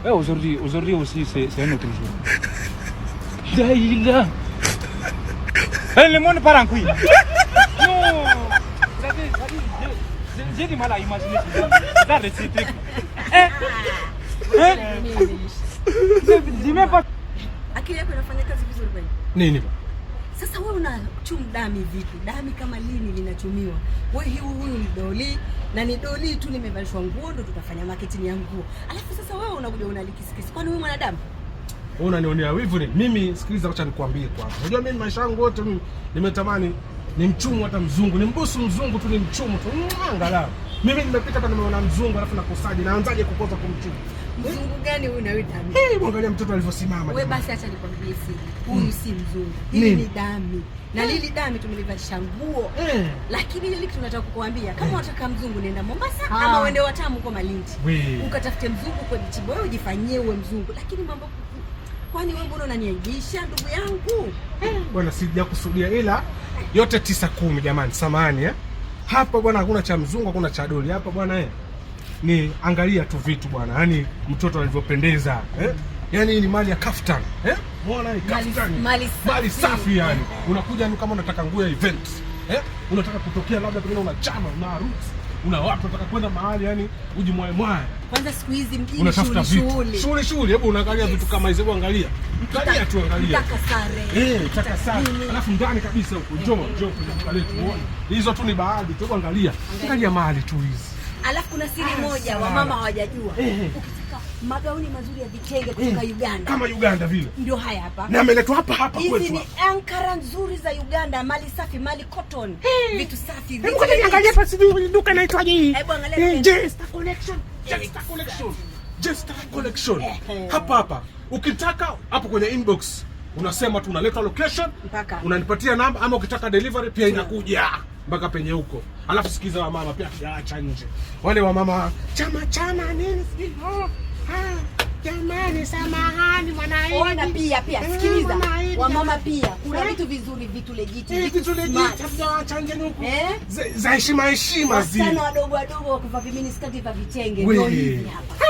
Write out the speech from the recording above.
Aujourd'hui aussi, c'est un autre jour. Daïla. Le monde part en couille. Non. J'ai du mal à imaginer ça. Dis-moi pas. Akili yako inafanya kazi vizuri kweli? Nini? Sasa wewe unachum dami vipi? Dami kama lini linachumiwa? Wewe huyu ni doli na ni doli tu nimevalishwa nguo ndo tutafanya marketing ya nguo. Alafu sasa wewe unakuja unalikisikisi. Kwani wewe mwanadamu? Wewe unanionea wivu ni? Mimi sikiliza, acha nikwambie kwanza. Unajua mimi maisha yangu yote mimi nimetamani ni mchumu hata mzungu, ni mbusu mzungu tu, ni mchumu tu. Angalau. Mimi nimepita hapa nimeona mzungu alafu nakosaje? Naanzaje kukosa kumchumu? Mzungu gani huyu unaita mimi? Angalia mtoto alivyosimama. Wewe basi acha nikwambie siri. Huyu si mzungu. Hili ni dami. Na lili dami tumelivalisha nguo. Lakini ile kitu tunataka kukuambia, kama unataka mzungu nenda Mombasa ama uende Watamu kwa Malindi. Ukatafute mzungu kwa Jichibo, wewe ujifanyie uwe mzungu. Lakini mambo kwani wewe mbona unaniaibisha ndugu yangu? Bwana sijakusudia ila yote 9-10 jamani, samahani Hapa bwana hakuna cha mzungu, hakuna cha doli. Hapa bwana ni angalia tu vitu bwana. Yaani mtoto alivyopendeza Yaani ni mali ya kaftan Muona ni kaftan. Mali safi yani. Unakuja ni kama unataka nguo ya event. Unataka kutokea labda pengine una chama, una harusi, una watu unataka kwenda mahali yani ujimwae. Kwanza siku hizi mjini shughuli. Hebu unaangalia vitu kama hizo, hebu angalia. Angalia tu angalia. Taka sare. Alafu ndani kabisa huko. Njoo kwenye duka letu muone. Hizo tu ni baadhi tu, angalia. Angalia mali tu hizi. Alafu kuna siri moja wa mama hawajajua. Ukitaka magauni mazuri ya vitenge kutoka Uganda. Kama Uganda vile. Ndio haya hapa. Na ameletwa hapa kwetu. Hizi ni ankara nzuri za Uganda, mali safi, mali cotton. Vitu safi. Hebu angalia hapa, sijui duka inaitwaje hii. Hebu angalia. Jester Collection. Hapa. Ukitaka hapo kwenye inbox unasema tu unaleta location, unanipatia namba, ama ukitaka delivery pia inakuja mpaka penye huko. Alafu sikiza wa mama pia hajaacha nje. Wale wa mama chama nini sijui. Jamani samahani mwanae. Ona pia sikiliza. Wa mama pia kuna vitu vizuri, vitu legit. Vitu legit hajaacha nje huko. Za heshima zile. Sana wadogo wa kuvaa vimini skati vya vitenge ndio hivi hapa.